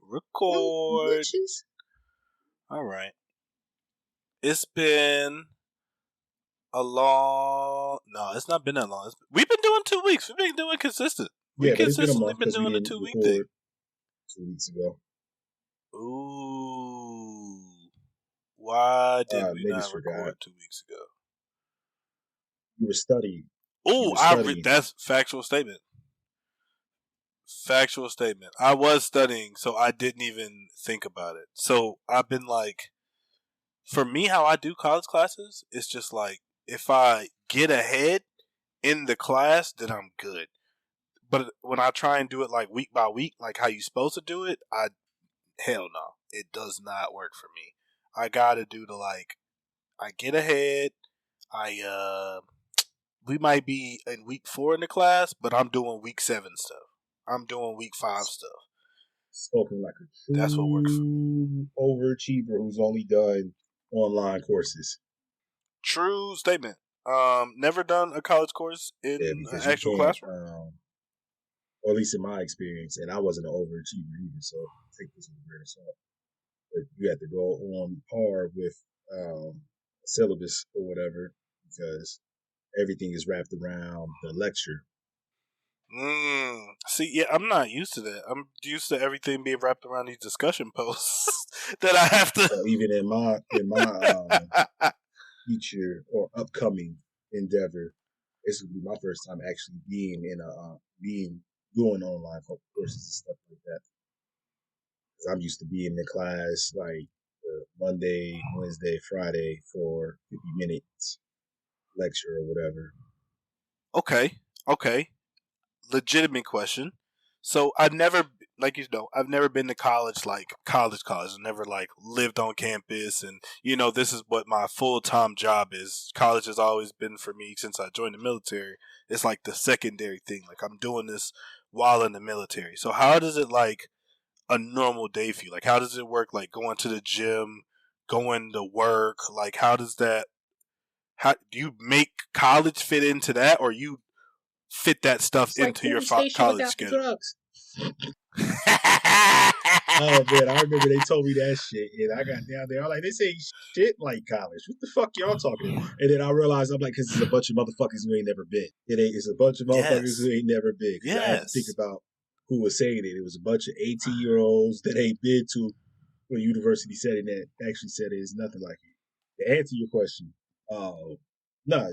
Record. Bitches. All right. It's been a long. No, it's not been that long. We've been doing 2 weeks. We've been doing consistent. We Yeah, but it's been a consistently month been because we doing the didn't 2 week thing. record 2 weeks ago. Ooh. Why did we Niggas not forgot. record 2 weeks ago? You were studying. Ooh, that's factual statement. Factual statement. I was studying, so I didn't even think about it. So I've been like, for me, how I do college classes, it's just like, if I get ahead in the class, then I'm good. But when I try and do it like week by week, like how you supposed to do it, hell no, it does not work for me. I gotta do the like, I get ahead. We might be in week 4 in the class, but I'm doing week 7 stuff. I'm doing week 5 stuff. Spoken like a true That's what works for me. overachiever who's only done online courses. True statement. Never done a college course in an actual classroom. Or at least in my experience, and I wasn't an overachiever either, so take this with a grain of salt. But you have to go on par with syllabus or whatever, because everything is wrapped around the lecture. See, yeah, I'm not used to that. I'm used to everything being wrapped around these discussion posts that I have to. So even in my future or upcoming endeavor, this will be my first time actually being in doing online courses and stuff like that. Because I'm used to being in class like Monday, Wednesday, Friday for 50 minutes lecture or whatever. Okay. Legitimate question. So I've never, I've never been to college, like college. I've never like lived on campus, and this is what my full time job is. College has always been for me since I joined the military. It's like the secondary thing. Like I'm doing this while in the military. So how does it like a normal day for you? Like how does it work? Like going to the gym, going to work. Like how does that? How do you make college fit into that, or you fit that stuff it's into like your college schedule? Drugs. Oh man, I remember they told me that shit, and I got down there. I'm like, this ain't shit like college. What the fuck y'all talking about? And then I realized I'm like, because it's a bunch of motherfuckers who ain't never been. It's a bunch of motherfuckers who ain't never been. Because I had to think about who was saying it. It was a bunch of 18-year-olds that ain't been to a university setting that actually said it is nothing like it. To answer your question, no,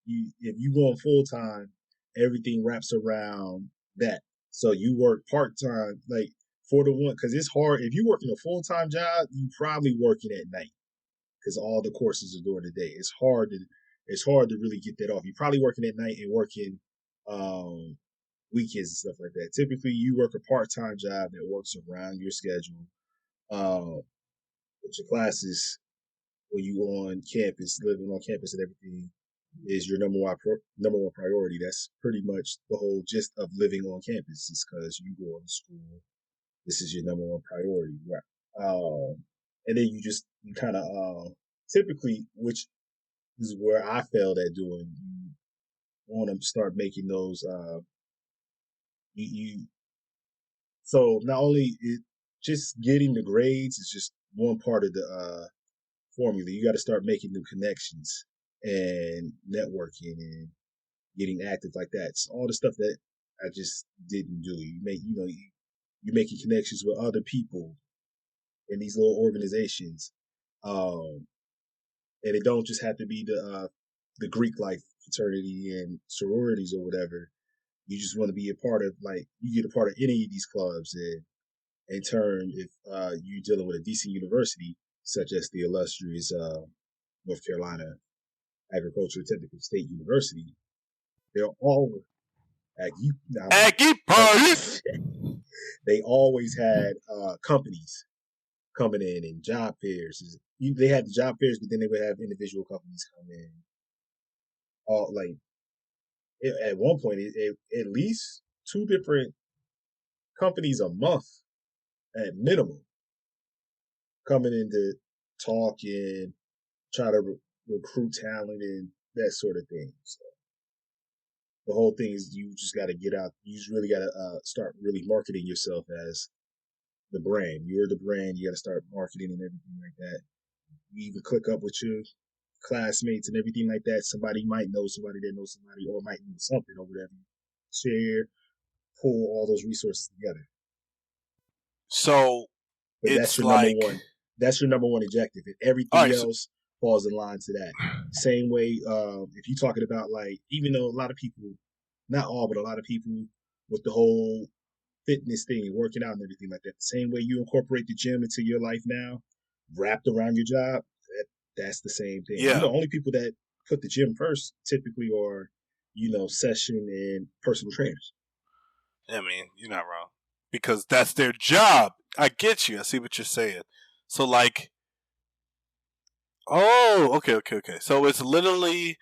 if you going full time, everything wraps around that. So you work part time, like for the one, because it's hard. If you're working a full time job, you probably working at night because all the courses are during the day. It's hard to really get that off. You're probably working at night and working weekends and stuff like that. Typically, you work a part time job that works around your schedule. With your classes, when you on campus, living on campus and everything, is your number one priority. That's pretty much the whole gist of living on campus. Is because you go to school, this is your number one priority, right? And then you kind of typically, which is where I failed at doing. You want to start making those. You so not only just getting the grades is just one part of the formula. You got to start making new connections and networking and getting active like that. It's all the stuff that I just didn't do. You're making connections with other people in these little organizations, and it don't just have to be the Greek life fraternity and sororities or whatever. You just want to be a part of, like, you get a part of any of these clubs, and in turn, if you're dealing with a decent university such as the illustrious North Carolina Agricultural Technical State University, they're all Aggie party. They always had companies coming in and job fairs. They had the job fairs, but then they would have individual companies come in. All like at one point, at least 2 different companies a month at minimum coming in to talk and try to recruit talent and that sort of thing. So the whole thing is you just got to get out. You just really got to start really marketing yourself as the brand. You're the brand. You got to start marketing and everything like that. You even click up with your classmates and everything like that. Somebody might know somebody that knows somebody, or might know something or whatever. Share, pull all those resources together. So But that's it's your number like, one. That's your number one objective, and all everything right, so, else falls in line to that. Same way, if you're talking about like, even though a lot of people, not all, but a lot of people with the whole fitness thing and working out and everything like that, the same way you incorporate the gym into your life now, wrapped around your job, that's the same thing. yeah, Only people that put the gym first typically are, session and personal trainers. I mean, you're not wrong because that's their job. I get you. I see what you're saying. So like, oh, okay. So it's literally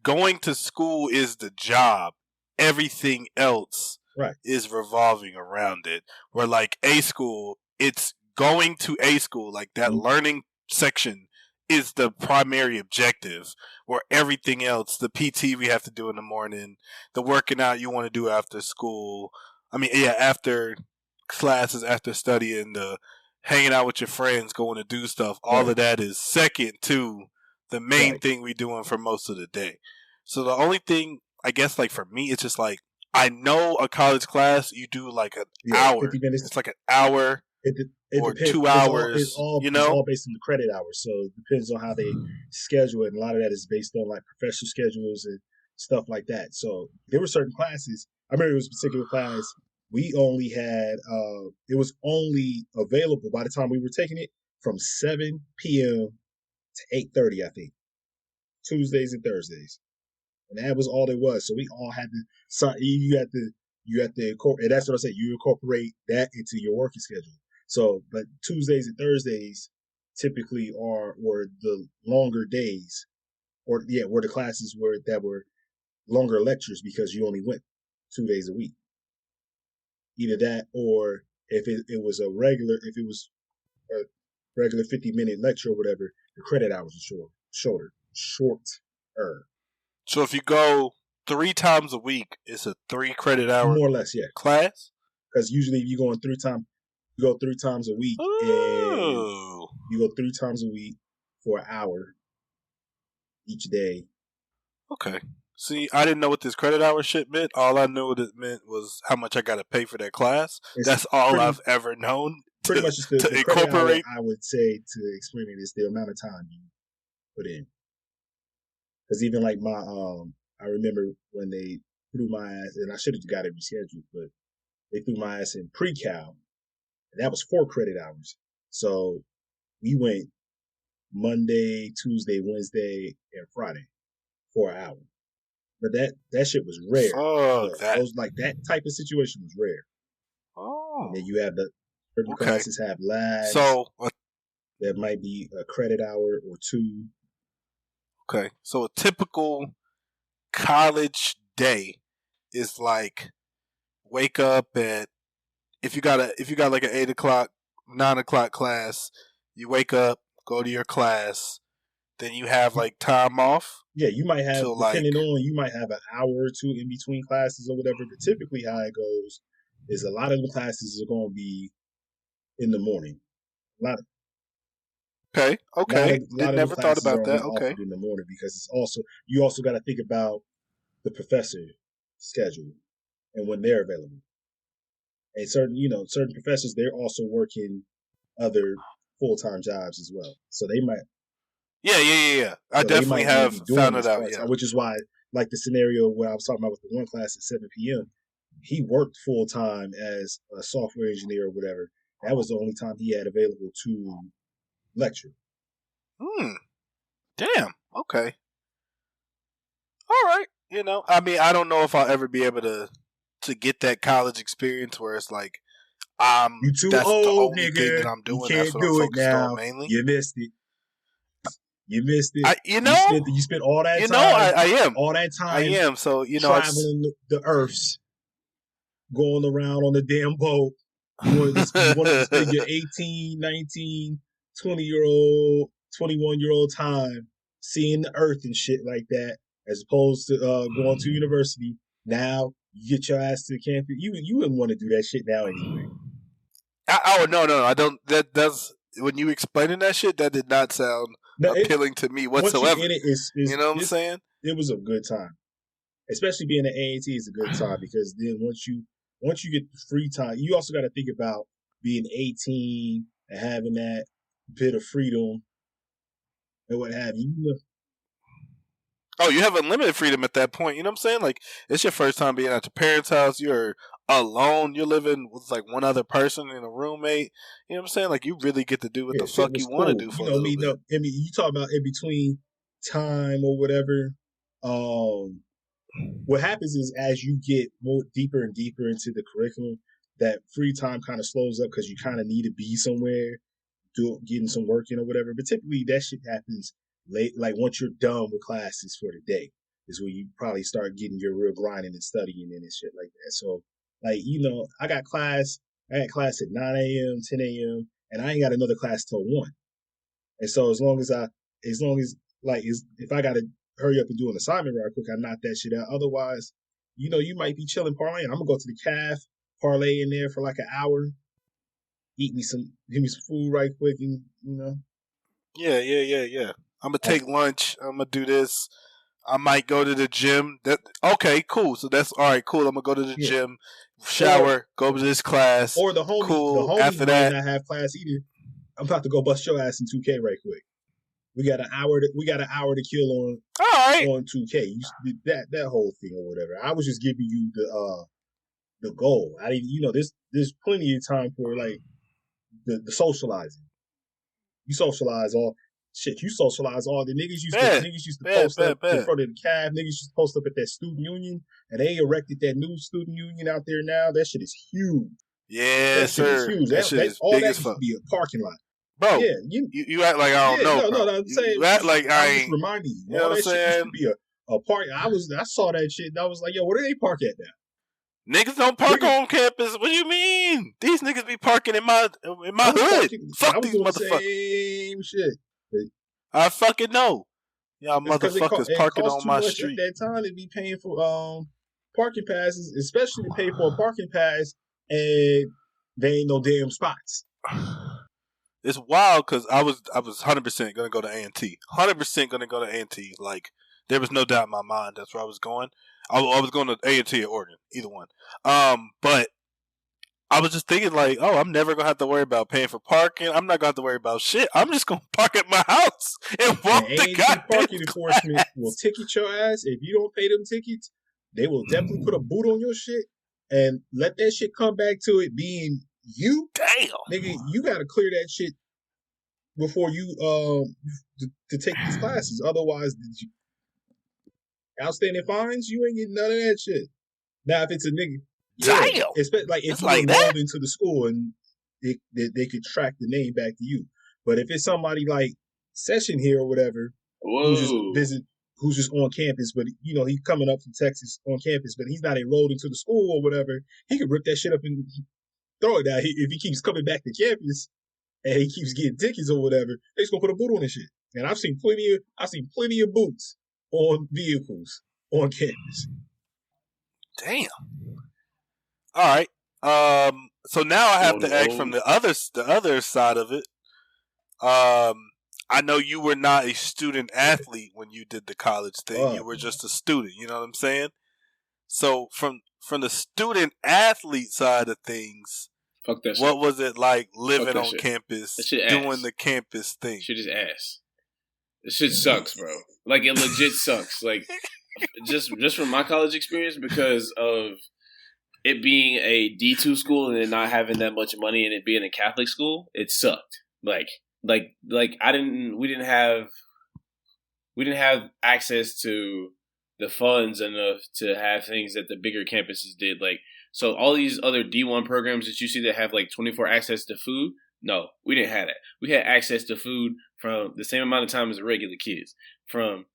going to school is the job. Everything else Right. is revolving around it. Where like A school, it's going to A school, like that learning section is the primary objective. Where everything else, the PT we have to do in the morning, the working out you want to do after school. I mean, yeah, after classes, after studying, the hanging out with your friends, going to do stuff. All Right. of that is second to the main Right. thing we doing for most of the day. So the only thing, I guess, like for me, it's just like I know a college class you do like an hour. 50 minutes. It's like an hour It or depends. 2 It's hours. it's all based on the credit hours. So it depends on how they schedule it. And a lot of that is based on like professor schedules and stuff like that. So there were certain classes. I remember it was a particular class we only had. It was only available by the time we were taking it from 7 p.m. to 8:30. I think Tuesdays and Thursdays, and that was all it was. So we all had to. So you had to, and that's what I said. You incorporate that into your working schedule. So, but Tuesdays and Thursdays typically were the longer days, or yeah, were the classes that were longer lectures because you only went 2 days a week. Either that, or it was if it was a regular 50-minute lecture or whatever, the credit hours are shorter. So if you go 3 times a week, it's a 3 credit hour More or less, yeah. class. Because usually if you go 3 times a week, and Oh, you go 3 times a week for an hour each day. okay. See, I didn't know what this credit hour shit meant. All I knew what it meant was how much I got to pay for that class. That's all I've ever known. Pretty much just the incorporate. hour, I would say, to explain it, is the amount of time you put in. Because even like I remember when they threw my ass, and I should have got it rescheduled, but they threw my ass in pre-cal, and that was 4 credit hours. So we went Monday, Tuesday, Wednesday, and Friday for an hour. But that shit was rare. Fuck that. Those, like, that type of situation was rare. Oh. And then you have certain classes have labs. So that might be a credit hour or 2. Okay. So a typical college day is like wake up at if you got like an 8 o'clock, 9 o'clock class, you wake up, go to your class, then you have like time off. Yeah, you might have, you might have an hour or 2 in between classes or whatever, but typically how it goes is a lot of the classes are going to be in the morning. Okay. Never thought about that. Okay. In the morning, because you also got to think about the professor schedule and when they're available. And certain professors, they're also working other full-time jobs as well. So they might. Yeah. I definitely have found it out. Yeah. Which is why, like the scenario where I was talking about with the one class at 7 p.m., he worked full-time as a software engineer or whatever. That was the only time he had available to lecture. Damn. Okay. All right. I mean, I don't know if I'll ever be able to get that college experience where it's like, you too that's old, the only nigga. thing that I'm doing. You can't that's what do I'm it now. mainly. You missed it. You spent all that time. I am. All that time. I am. So, traveling the earths, going around on the damn boat. You want to spend your 18, 19, 20-year-old, 21-year-old time seeing the earth and shit like that, as opposed to going to university. Now you get your ass to the campus. You wouldn't want to do that shit now anyway. No, I don't. That's when you explaining that shit. That did not sound No, appealing to me once you whatsoever. in it, You know what I'm it's saying? it was a good time. Especially being an AAT is a good time because then once you get the free time, you also got to think about being 18 and having that bit of freedom and what have you. Oh, you have unlimited freedom at that point. You know what I'm saying? Like it's your first time being at your parents' house. You're alone. You're living with like one other person and a roommate. You know what I'm saying? Like you really get to do what Yeah, the shit fuck was you want to cool. do You for a know, little meeting bit. up. I mean, you talk about in between time or whatever. What happens is as you get more deeper and deeper into the curriculum, that free time kind of slows up because you kind of need to be somewhere, getting some work in or whatever. But typically that shit happens late, like once you're done with classes for the day, is when you probably start getting your real grinding and studying and shit like that. So, like I got class at 9 a.m., 10 a.m., and I ain't got another class till 1. And so as long as if I gotta hurry up and do an assignment right quick, I knock that shit out. Otherwise, you might be chilling parlaying. I'm gonna go to the calf, parlay in there for like an hour, give me some food right quick, and Yeah. I'm gonna I, take lunch. I'm gonna do this. I might go to the gym. That okay, cool. So that's all right. Cool. I'm gonna go to the yeah. gym, Or shower, go to this class. or the Cool. homies After might that, not have class either. I'm about to go bust your ass in 2K right quick. We got an hour to kill all right. on 2K. That whole thing or whatever. I was just giving you the goal. I didn't, there's plenty of time for like the socializing. You socialize all shit. You socialize all the Bad, niggas used to bad, post up bad, in bad. front of the cab. Niggas used to post up at that student union, and they erected that new student union out there now. That shit is huge. Yeah, That shit is sir. huge. That shit That is all big that as used to fuck, be a parking lot. bro. Yeah, You act like I don't yeah, know, no, bro. I'm saying You act like I I'm just ain't. reminding you. You know All what I'm that shit used to saying? be a park. I saw that shit. And I was like, yo, where do they park at now? Niggas don't park Niggas, on campus. What do you mean? These niggas be parking in my I was hood. parking. I Fuck was these doing the motherfuckers. same shit. I fucking know. Y'all It's because motherfuckers it parking costs on too my much at street. that time to be paying for parking passes, especially to pay for a parking pass, and there ain't no damn spots. It's wild because I was 100% gonna go to A&T. 100% gonna go to A&T. Like there was no doubt in my mind that's where I was going. I was going to A&T or Oregon, either one. But I was just thinking like, oh, I'm never gonna have to worry about paying for parking. I'm not gonna have to worry about shit. I'm just gonna park at my house and And walk the A&T goddamn parking enforcement will class. ticket your ass if you don't pay them tickets. They will definitely put a boot on your shit and let that shit come back to it being you, Damn. nigga. You got to clear that shit before you to take these classes. Otherwise, outstanding fines, you ain't getting none of that shit. Now, if it's a nigga, yeah, Damn. especially like if It's you like that. enrolled into the school and they could track the name back to you. But if it's somebody like Session here or whatever, who's just Whoa. visit, who's just on campus, but he's coming up from Texas on campus, but he's not enrolled into the school or whatever, he could rip that shit up and throw it down. If he keeps coming back to campus and he keeps getting tickets or whatever, they just gonna put a boot on his shit. And I've seen plenty of boots on vehicles on campus. Damn. All right. So now I have On the to ask from road. the other side of it. I know you were not a student athlete when you did the college thing. You Fuck were no. just a student. You know what I'm saying? So from the student athlete side of things, Fuck that shit. what was it like Fuck living that on shit. That campus, shit doing ass. the campus thing? Shit is ass. This shit sucks, bro. Like it legit sucks. Like just from my college experience, because of it being a D2 school and it not having that much money and it being a Catholic school, it sucked. Like I didn't we didn't have access to the funds enough to have things that the bigger campuses did. Like, so all these other D1 programs that you see that have like 24 access to food, no, we didn't have that. We had access to food from the same amount of time as the regular kids, from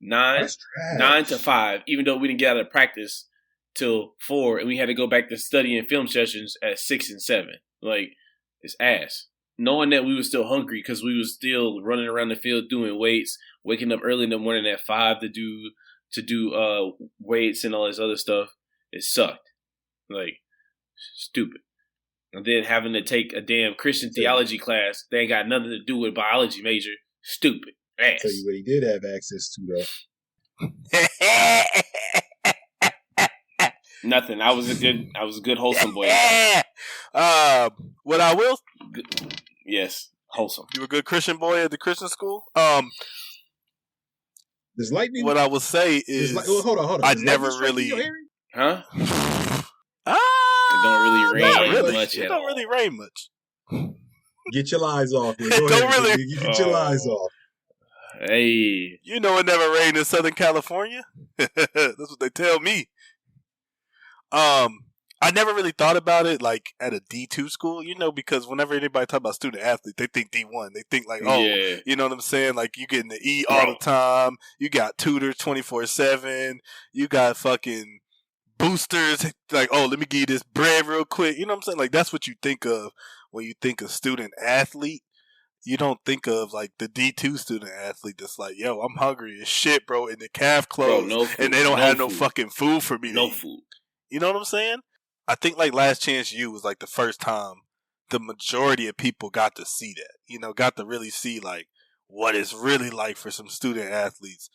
nine That's nine to trash. 5. Even though we didn't get out of practice till 4, and we had to go back to study and film sessions at 6 and 7. Like, it's ass. Knowing that we were still hungry because we was still running around the field doing weights, waking up early in the morning at 5 to do weights and all this other stuff, it sucked. Like, stupid. And then having to take a damn Christian theology class that ain't got nothing to do with biology major. Stupid ass. Tell you what he did have access to though. Nothing. I was a good wholesome boy. What I will? Yes, wholesome. You were a good Christian boy at the Christian school. Does lightning? What I will say is, hold on. I never really. Huh? It don't really rain much. It don't really rain much. Get your lies off. Get your lies off. Hey, you know it never rained in Southern California. That's what they tell me. I never really thought about it like at a D2 school, because whenever anybody talk about student athlete, they think D1. They think like, you know what I'm saying? Like you getting the E all the time. You got tutors 24/7. You got fucking boosters. Like, let me give you this bread real quick. You know what I'm saying? Like that's what you think of when you think of student athlete. You don't think of like the D2 student athlete that's like, yo, I'm hungry as shit, bro, in the calf clothes, and they don't have no fucking food for me. No food. You know what I'm saying? I think like Last Chance U was like the first time the majority of people got to see that. Got to really see like what it's really like for some student athletes.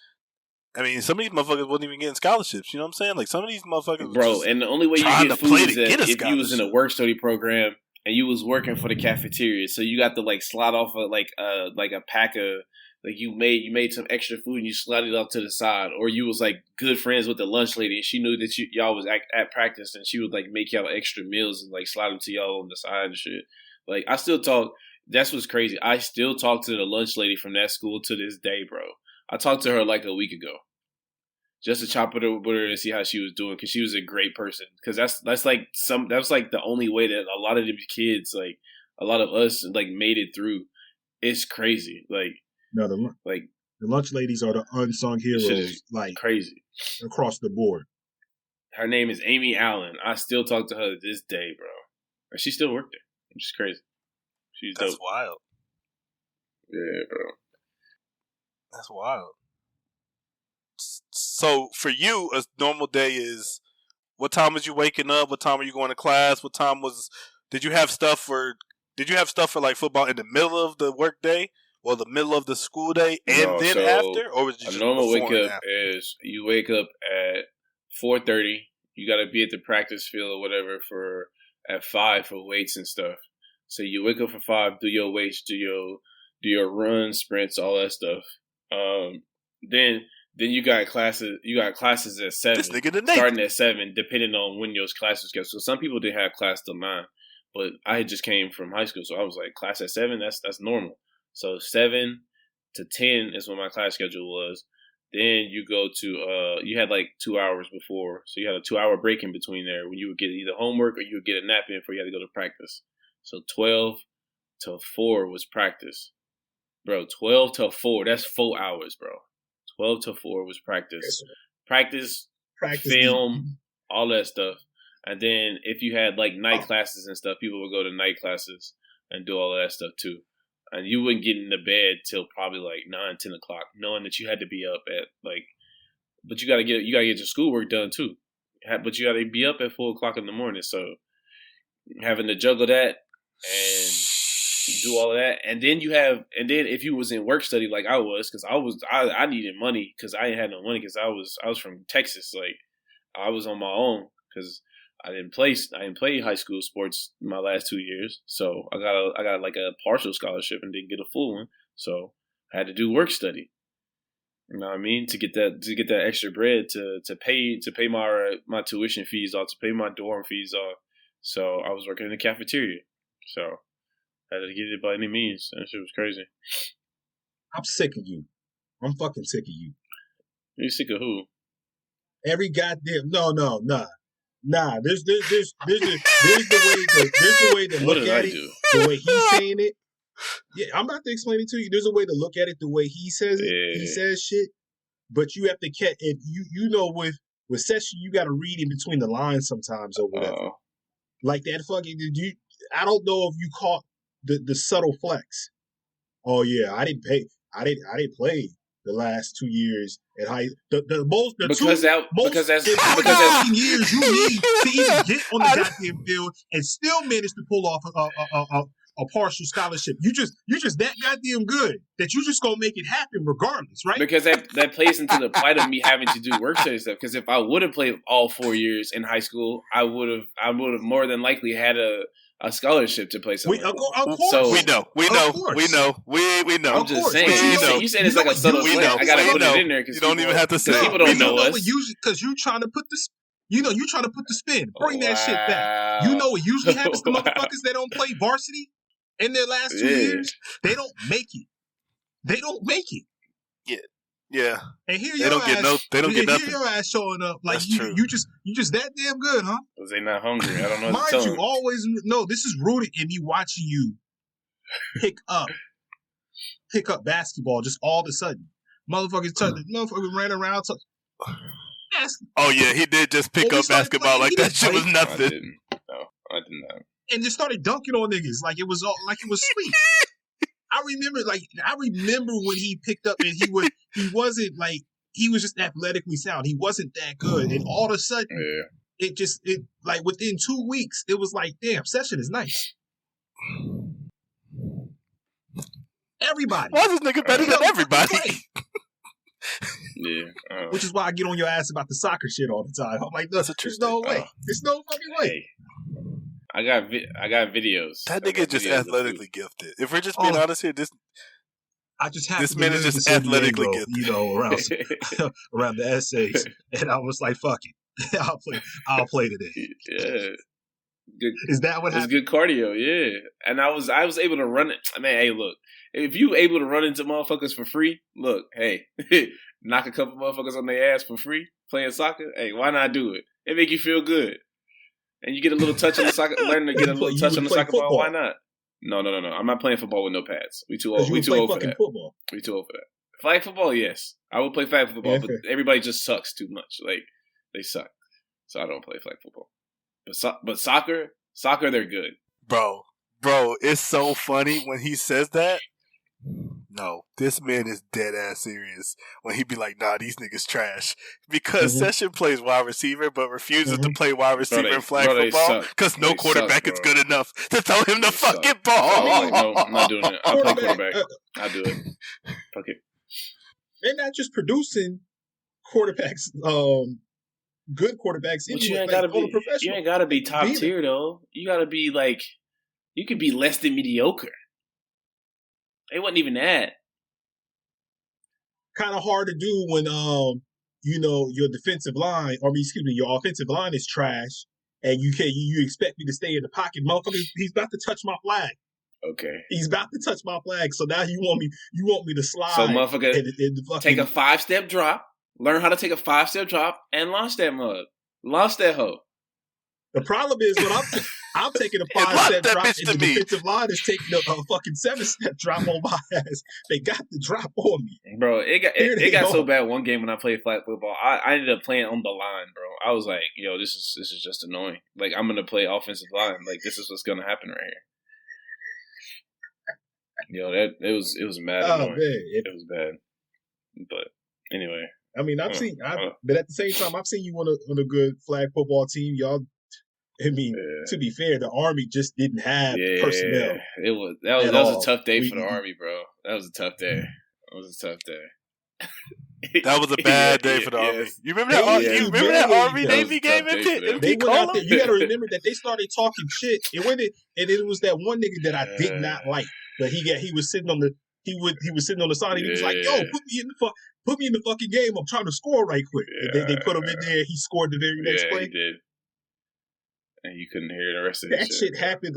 I mean, some of these motherfuckers wasn't even getting scholarships. You know what I'm saying? Like some of these motherfuckers, bro. And the only way you get food is that if you was in a work study program and you was working for the cafeteria, so you got to like slide off like a pack of. Like you made some extra food and you slid it up to the side, or you was like good friends with the lunch lady and she knew that y'all was at practice and she would like make y'all extra meals and like slide them to y'all on the side and shit. Like I still talk. That's what's crazy. I still talk to the lunch lady from that school to this day, bro. I talked to her like a week ago, just to chop it up with her and see how she was doing because she was a great person. Because that's like the only way that a lot of these kids, like a lot of us, like made it through. It's crazy, like. No, the lunch ladies are the unsung heroes, like crazy across the board. Her name is Amy Allen. I still talk to her to this day, bro. And she still worked there, which is crazy. She's dope. That's wild. Yeah, bro. That's wild. So for you, a normal day is what time was you waking up? What time are you going to class? What time did you have stuff for like football in the middle of the work day? Or the middle of the school day and then after? Or was it just a normal wake up is you wake up at 4:30. You got to be at the practice field or whatever at 5 for weights and stuff. So you wake up for 5, do your weights, do your runs, sprints, all that stuff. Then you got classes. You got classes at 7. Starting at 7, depending on when those classes go. So some people didn't have class till 9, but I just came from high school, so I was like, class at 7. That's normal. So 7 to 10 is what my class schedule was. Then you go to you had like 2 hours before, so you had a 2-hour break in between there when you would get either homework or you would get a nap in before you had to go to practice. So 12 till 4 was practice, bro. 12 till 4, that's 4 hours, bro. 12 till 4 was practice, practice, film, all that stuff. And then if you had like night classes and stuff, people would go to night classes and do all of that stuff too. And you wouldn't get into bed till probably like 9, 10 o'clock, knowing that you had to be up at like, but you gotta get your schoolwork done too. But you gotta be up at 4 o'clock in the morning. So having to juggle that and do all of that, and then if you was in work study like I was, because I needed money because I ain't had no money because I was from Texas. Like I was on my own because I didn't play high school sports my last 2 years, so I got like a partial scholarship and didn't get a full one. So I had to do work study. You know what I mean? To get that extra bread to pay my tuition fees off, to pay my dorm fees off. So I was working in the cafeteria. So I had to get it by any means. That shit was crazy. I'm sick of you. I'm fucking sick of you. You sick of who? Every goddamn Nah, there's the way to look at it, the way he's saying it. Yeah, I'm about to explain it to you. There's a way to look at it the way he says it. Yeah. He says shit, but you have to catch it. You know, with session, you got to read in between the lines sometimes or whatever. Like that fucking. I don't know if you caught the subtle flex. Oh yeah, I didn't play the last 2 years at high. The most because that's important years you need to even get on the goddamn field and still manage to pull off a partial scholarship. You just that goddamn good that you just gonna make it happen regardless, right? Because that plays into the plight of me having to do work study stuff. Because if I would have played all 4 years in high school, I would have more than likely had a scholarship to play somewhere. Of course. So we know. We know. I'm just saying. You said it's like a subtle slant. I gotta put it in there because you don't even have to say people don't know us. Because you trying to put the. You trying to put the spin. Bring that shit back. You know what usually happens to motherfuckers that don't play varsity in their last 2 years? They don't make it. Yeah. And here they don't get nothing. Here your ass showing up like you just that damn good, huh? Because they not hungry. I don't know. Mind you, always this is rooted in me watching you pick up basketball just all of a sudden. Motherfuckers ran around. Oh yeah, he did just pick up basketball like that shit was nothing. I did not. And just started dunking on niggas like it was sweet. I remember when he picked up and he wasn't like he was just athletically sound. He wasn't that good, and all of a sudden, it like within 2 weeks, it was like, damn, Session is nice. Everybody. Why is this nigga better than everybody? Yeah, which is why I get on your ass about the soccer shit all the time. I'm like, there's no way. There's no fucking way. Hey. I got videos. That nigga just athletically gifted. If we're just being honest here, this man is just athletically gifted. Around the essays, and I was like, fuck it, I'll play today. Yeah. Good, is that what happened? It's good cardio, yeah. And I was able to run it. I mean, hey, look, if you able to run into motherfuckers for free, look, hey, knock a couple motherfuckers on their ass for free playing soccer. Hey, why not do it? It make you feel good, and you get a little touch on the soccer. Learn to get a little touch on the soccer ball. Why not? No. I'm not playing football with no pads. We too old. We too old for that. Football. We too old for that. Flag football, yes, I would play flag football, but everybody just sucks too much. Like they suck, so I don't play flag football. But soccer, they're good. Bro, it's so funny when he says that. No, this man is dead ass serious when he be like, nah, these niggas trash. Because Session plays wide receiver but refuses to play wide receiver in flag football because no quarterback is good enough to throw him the fucking ball. No, I'm not doing it. I'll play quarterback. I'll do it. Fuck it. They're not just producing quarterbacks, good quarterbacks. But you ain't gotta be top tier though. You gotta be like, you could be less than mediocre. It wasn't even that. Kind of hard to do when your defensive line, your offensive line is trash, and you expect me to stay in the pocket, motherfucker. He's about to touch my flag. Okay. He's about to touch my flag, so now you want me to slide. So motherfucker, take a 5-step drop, learn how to take a 5-step drop, and launch that mug. Launch that hoe. The problem is when I'm taking a 5-step drop and the defensive line is taking a fucking 7-step drop on my ass. They got the drop on me. Bro, it got so bad one game when I played flag football. I ended up playing on the line, bro. I was like, yo, this is just annoying. Like, I'm gonna play offensive line. Like, this is what's gonna happen right here. Yo, it was mad annoying. Man. It was bad. But anyway. I mean, but at the same time, I've seen you on a good flag football team. Y'all, I mean, to be fair, the Army just didn't have personnel. That was a tough day for the Army, bro. That was a tough day. That was a bad day for the Army. You remember that Army Navy game? They went out there. You got to remember that they started talking shit, and it was that one nigga that I did not like. But he was sitting on the sitting on the side. And he was like, "Yo, put me in the fucking game. I'm trying to score right quick." And they put him in there. He scored the very next play. He did. And you couldn't hear the rest of that shit happened.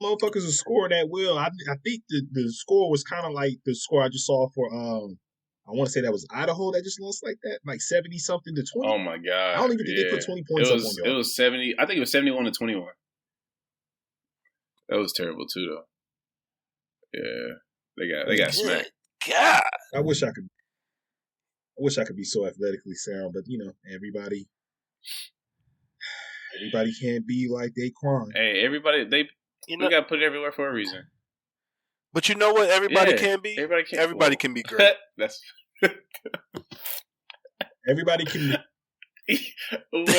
Motherfuckers are scoring at will. I think the score was kind of like the score I just saw for I want to say that was Idaho that just lost like that, like 70 something to 20. Oh my god! I don't even think they put 20 points up on y'all. It was 70. I think it was 71 to 21. That was terrible too, though. Yeah, they got smacked. God, I wish I could be so athletically sound, but everybody can't be like Daquan. Hey, everybody, we got to put it everywhere for a reason. But you know what? Everybody can be. Everybody can be great. That's Everybody can be. Wait a minute.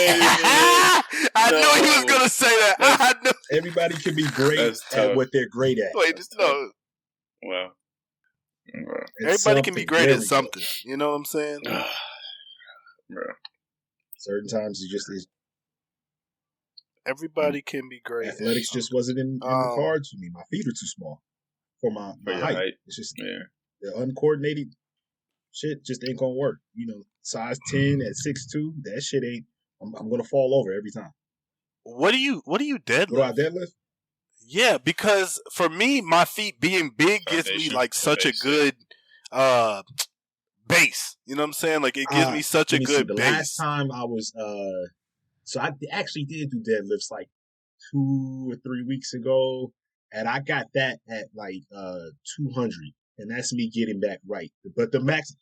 I knew he was gonna say that. I knew. Everybody can be great at what they're great at. Wait, no. Well, everybody can be great at something. You know what I'm saying? Certain times you just. Everybody can be great. Athletics just wasn't in the cards for me. My feet are too small for my height. It's just the uncoordinated shit just ain't gonna work. You know, size 10 at 6'2", that shit ain't. I'm gonna fall over every time. What do you deadlift? What do I deadlift? Yeah, because for me, my feet being big gives me like such a good base. You know what I'm saying? Like it gives me such a good base. The last time I was so I actually did do deadlifts like 2 or 3 weeks ago, and I got that at like 200, and that's me getting back right. But the max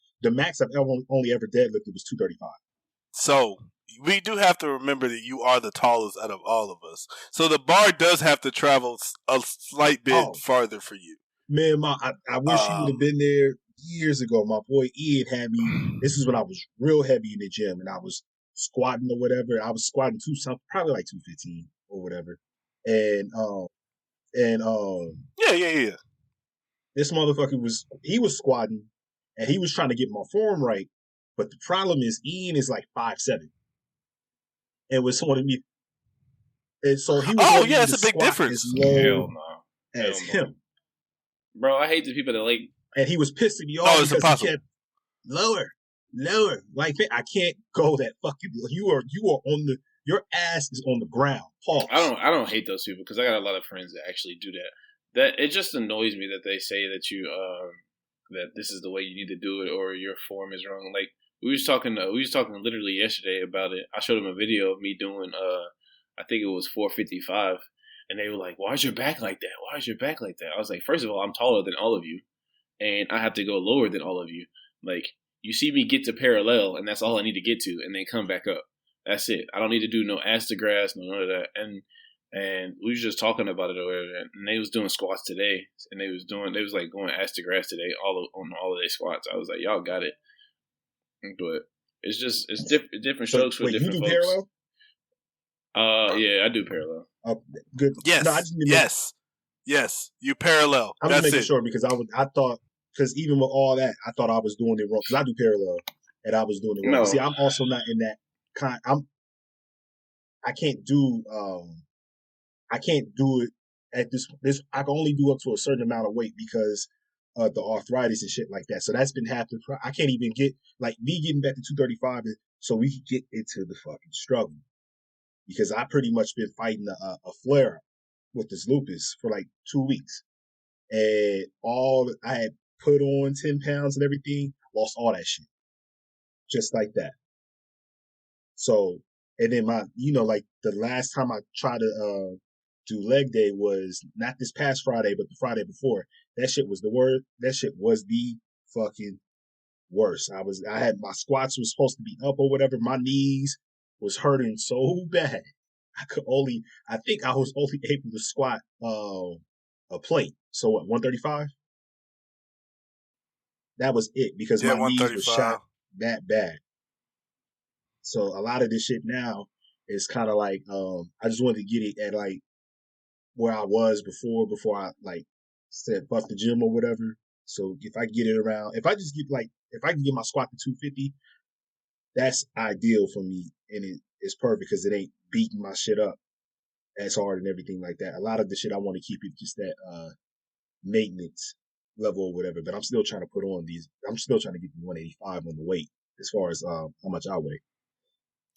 I've only ever deadlifted was 235. So we do have to remember that you are the tallest out of all of us. So the bar does have to travel a slight bit farther for you. Man, I wish you would have been there years ago. My boy Ian had me. This is when I was real heavy in the gym, and I was squatting or whatever. I was squatting probably like 215 or whatever. And yeah. This motherfucker was squatting, and he was trying to get my form right. But the problem is Ian is like 5'7", and was holding me. And so he was it's a big difference. As low as him. Bro, I hate the people that like. And he was pissing me off because he kept lower. Like I can't go that fucking. You are on your ass is on the ground. Pause. I don't hate those people because I got a lot of friends that actually do that. That it just annoys me that they say that you that this is the way you need to do it or your form is wrong. Like we was talking literally yesterday about it. I showed them a video of me doing I think it was 455, and they were like, "Why is your back like that? Why is your back like that?" I was like, first of all, I'm taller than all of you, and I have to go lower than all of you. Like you see me get to parallel, and that's all I need to get to, and then come back up. That's it. I don't need to do no ass to grass, no none of that. And we was just talking about it over there, and they was doing squats today, and they was like going ass to grass today, on all of their squats. I was like, y'all got it, but it's different strokes for different folks. Parallel? Yeah, I do parallel. Good. Yes. No, Yes. You parallel. I'm just making sure because I thought because even with all that, I thought I was doing it wrong because I do parallel, and I was doing it wrong. No. See, I'm also not in that kind. I can't do it at this. I can only do up to a certain amount of weight because of the arthritis and shit like that. So that's been happening. I can't even get like me getting back to 235, so we could get into the fucking struggle because I pretty much been fighting a flare up with this lupus for like 2 weeks, and I had put on 10 pounds and everything, lost all that shit just like that. So. And then like the last time I tried to do leg day was not this past Friday, but the Friday before. That shit was the word. That shit was the fucking worst. I had my squats was supposed to be up or whatever. My knees was hurting so bad. I think I was only able to squat a plate. So what, 135? That was it because my knees were shot that bad. So a lot of this shit now is kind of like I just wanted to get it at like where I was before I like said buff the gym or whatever. So if I get it around, if I can get my squat to 250, that's ideal for me, and it's perfect because it ain't beating my shit up as hard and everything like that. A lot of the shit I want to keep it just that maintenance level or whatever. But I'm still trying to put on these. I'm still trying to get the 185 on the weight as far as how much I weigh.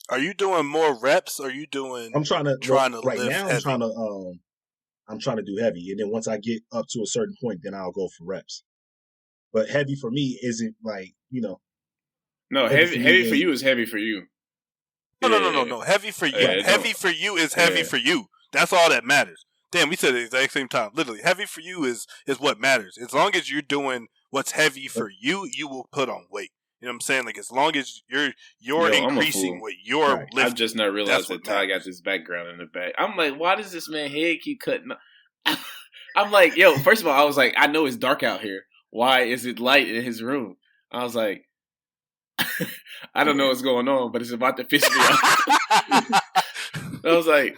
Are you doing more reps? Or are you doing? I'm trying to right lift now. heavy? I'm trying to do heavy, and then once I get up to a certain point, then I'll go for reps. But heavy for me isn't like No, heavy for you is heavy for you. No. Heavy for you. Heavy for you is heavy for you. That's all that matters. Damn, we said it at the exact same time. Literally, heavy for you is what matters. As long as you're doing what's heavy for you, you will put on weight. You know what I'm saying? Like as long as you're increasing what you're lifting. I've just not realized that Ty got this background in the back. I'm like, why does this man head keep cutting up? I'm like, yo, first of all, I was like, I know it's dark out here. Why is it light in his room? I was like, I don't know what's going on, but it's about to piss me off. I was like,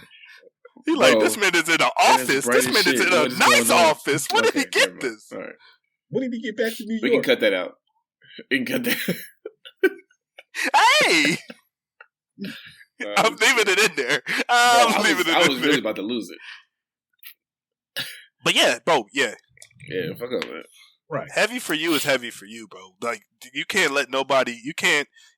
he like, this man is in an office. This man is in a nice office. Where did he get this? All right. When did he get back to New York? We can cut that out. We can cut that. Hey! I'm leaving it in there. I was really about to lose it. But yeah, bro, yeah. Yeah, fuck up, man. Right. Heavy for you is heavy for you, bro. Like, you can't let nobody,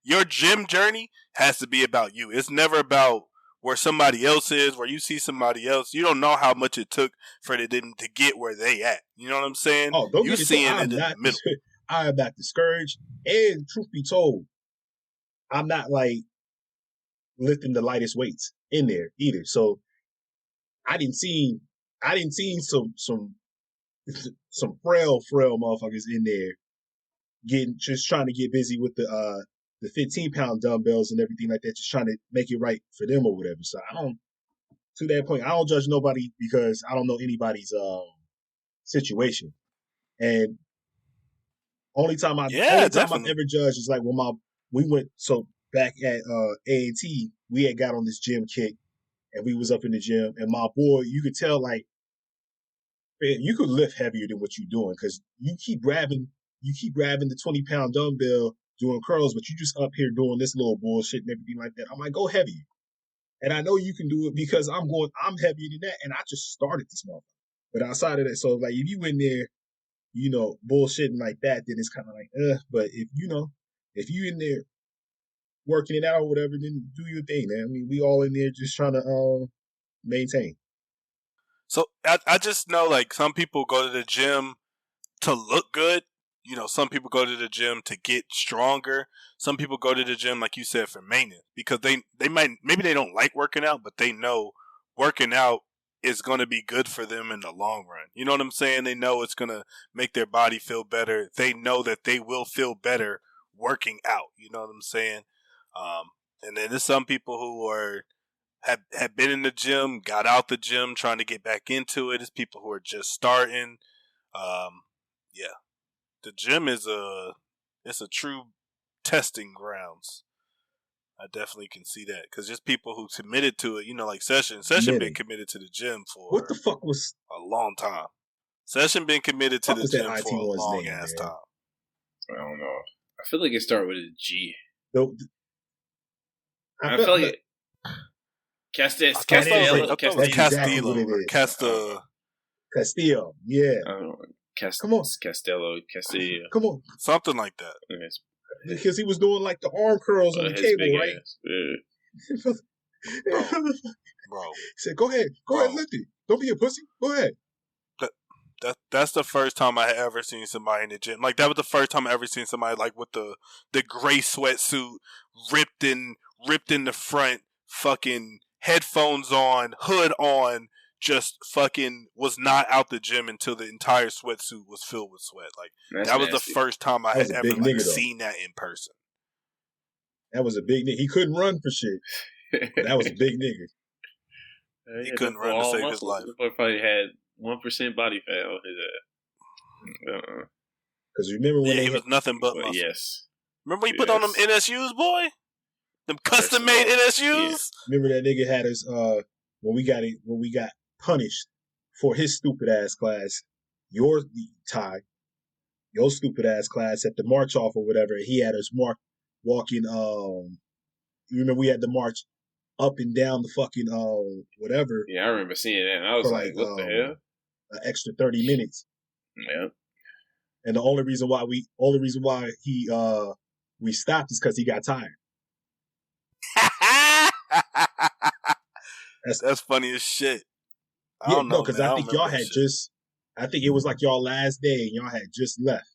your gym journey has to be about you. It's never about where somebody else is, where you see somebody else. You don't know how much it took for them to get where they at. You know what I'm saying? Oh, don't you get it seeing I'm it in not, the middle. I am not discouraged. And truth be told, I'm not like lifting the lightest weights in there either. So I didn't see some frail motherfuckers in there just trying to get busy with the 15-pound dumbbells and everything like that, just trying to make it right for them or whatever. So to that point, I don't judge nobody because I don't know anybody's situation. And only time I've ever judged is like when we went back at A&T, we had got on this gym kick and we was up in the gym, and my boy, you could tell like, man, you could lift heavier than what you're doing because you keep grabbing the 20-pound dumbbell doing curls, but you just up here doing this little bullshit and everything like that. I'm like, go heavier. And I know you can do it because I'm heavier than that, and I just started this motherfucker. But outside of that, so like if you in there, bullshitting like that, then it's kind of like, But if you in there working it out or whatever, then do your thing, man. I mean, we all in there just trying to maintain. So I just know, like, some people go to the gym to look good. Some people go to the gym to get stronger. Some people go to the gym, like you said, for maintenance because maybe they don't like working out, but they know working out is going to be good for them in the long run. You know what I'm saying? They know it's going to make their body feel better. They know that they will feel better working out. You know what I'm saying? And then there's some people who have been in the gym, got out the gym, trying to get back into it. There's people who are just starting. Yeah. The gym it's a true testing grounds. I definitely can see that because just people who committed to it, like Session been committed to the gym for what the fuck was a long time. Session been committed to the gym for a long ass time. I don't know. I feel like it started with a G. I feel like Castillo. Castillo, yeah. Come on. Castillo. Come on. Something like that. Because he was doing like the arm curls on the cable, right? Yeah. Bro. He said, go ahead, lift it. Don't be a pussy. Go ahead. That's the first time I had ever seen somebody in the gym. Like, that was the first time I ever seen somebody like with the gray sweatsuit, ripped in the front, fucking headphones on, hood on, just fucking was not out the gym until the entire sweatsuit was filled with sweat. Like, that was the first time I had ever seen that in person. That was a big nigga. He couldn't run for shit. That was a big nigga. He couldn't run to save his life. He probably had 1% body fat on his ass. Because remember when he was nothing but muscle. Yes. Remember when he put on them NSUs, boy? Them custom made NSUs? Yeah. Remember that nigga had us when we got punished for his stupid ass class, your stupid ass class at the march off or whatever. He had us walking. You remember we had the march up and down the fucking whatever. Yeah, I remember seeing that. And I was like, what the hell? An extra 30 minutes. Yeah. And the only reason why we stopped is because he got tired. That's funny as shit. I Yeah, don't know, because I think y'all had I think it was like y'all last day and y'all had just left.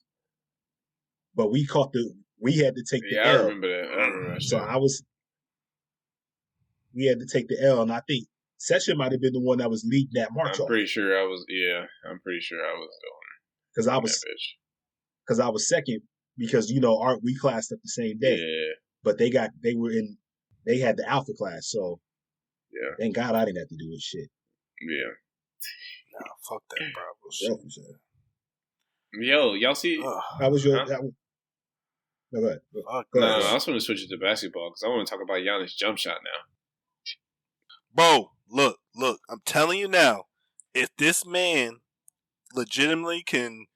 But we had to take the L. Yeah, I remember that. So we had to take the L, and I think Session might have been the one that was leading that march off. I'm pretty sure I was doing because I was second because we classed up the same day. Yeah. But they had the alpha class, so yeah. Thank God I didn't have to do this shit. Yeah. Nah, fuck that, bro. Shit. Yo, y'all see? How was your? Huh? No, go ahead. Fuck Go No, ahead. I just want to switch it to basketball because I want to talk about Giannis' jump shot now. Bro, look. I'm telling you now, if this man legitimately can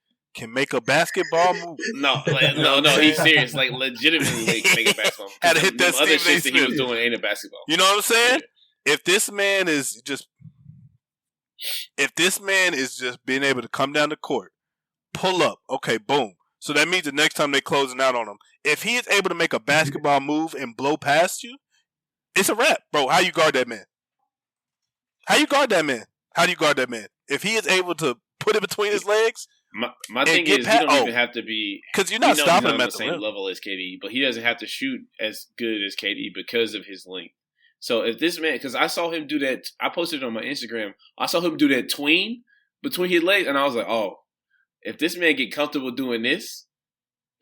make a basketball move, No, You know what I'm no, he's saying? serious. Like, legitimately make a basketball. Had to Because hit that them other Stephen A. shits that he was Smith. doing ain't a basketball. You know what I'm saying? If this man is just being able to come down the court, pull up, okay, boom. So that means the next time they closing out on him, if he is able to make a basketball move and blow past you, it's a wrap, bro. How you guard that man? If he is able to put it between his legs, My thing is, he don't even have to be, because you're not stopping him on at the the same rim. level as KD, but he doesn't have to shoot as good as KD because of his length. So if this man, because I saw him do that, I posted it on my Instagram. I saw him do that tween between his legs, and I was like, oh, if this man get comfortable doing this,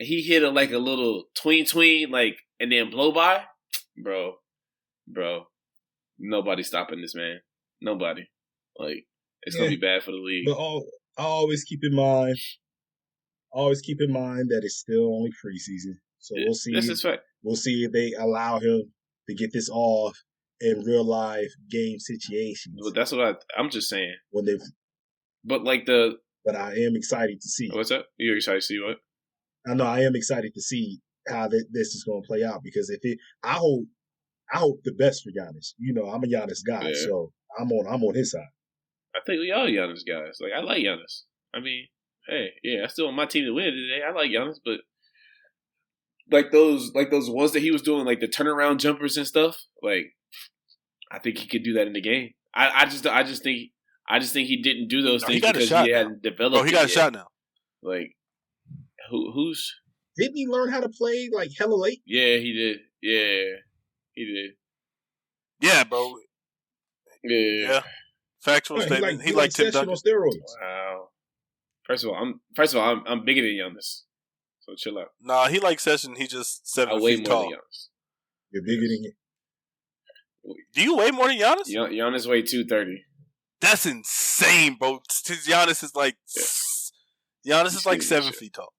and he hit a little tween, like, and then blow by, bro, nobody's stopping this man. Nobody. Like, it's gonna be bad for the league. But I always keep in mind that it's still only preseason. So we'll see. This is fact. We'll see if they allow him to get this off in real life game situations. But that's what I'm just saying. When they, but like but I am excited to see. What's up? You're excited to see what? I know I am excited to see how this is going to play out because I hope the best for Giannis. You know, I'm a Giannis guy, so I'm on his side. I think we all Giannis guys. Like, I like Giannis. I mean, hey, yeah, I still want my team to win today. I like Giannis, but like those ones that he was doing, like the turnaround jumpers and stuff. Like, I think he could do that in the game. I just think he didn't do those things because he hadn't developed. Oh, he got a shot now. Like, who's? Didn't he learn how to play like hella late? Yeah, he did. Yeah, he did. Yeah, bro. Yeah. Factual statement. He like Tim Duncan on steroids. Wow. First of all, I'm bigger than Giannis, so chill out. Nah, he like Session. He just 7 way feet more tall. than Giannis. You're bigger than you. Do you weigh more than Giannis? Giannis weigh 230. That's insane, bro. Giannis is like Giannis is like 7 feet tall.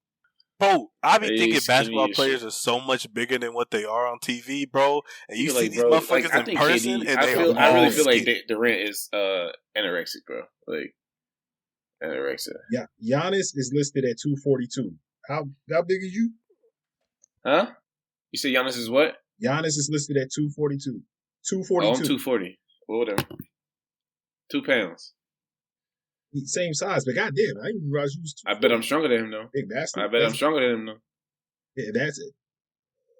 Bro, I be thinking basketball players are so much bigger than what they are on TV, bro. And you see these motherfuckers in person, and I really feel like Durant is anorexic, bro. Like, anorexia. Yeah, Giannis is listed at 242. How big are you? Huh? You say Giannis is what? Giannis is listed at 242. 242. Oh, I'm 240. Well, whatever. 2 pounds. Same size, but goddamn, I didn't realize you was 240. I bet I'm stronger than him, though. Big bastard. I bet I'm stronger than him, though. Yeah, that's it.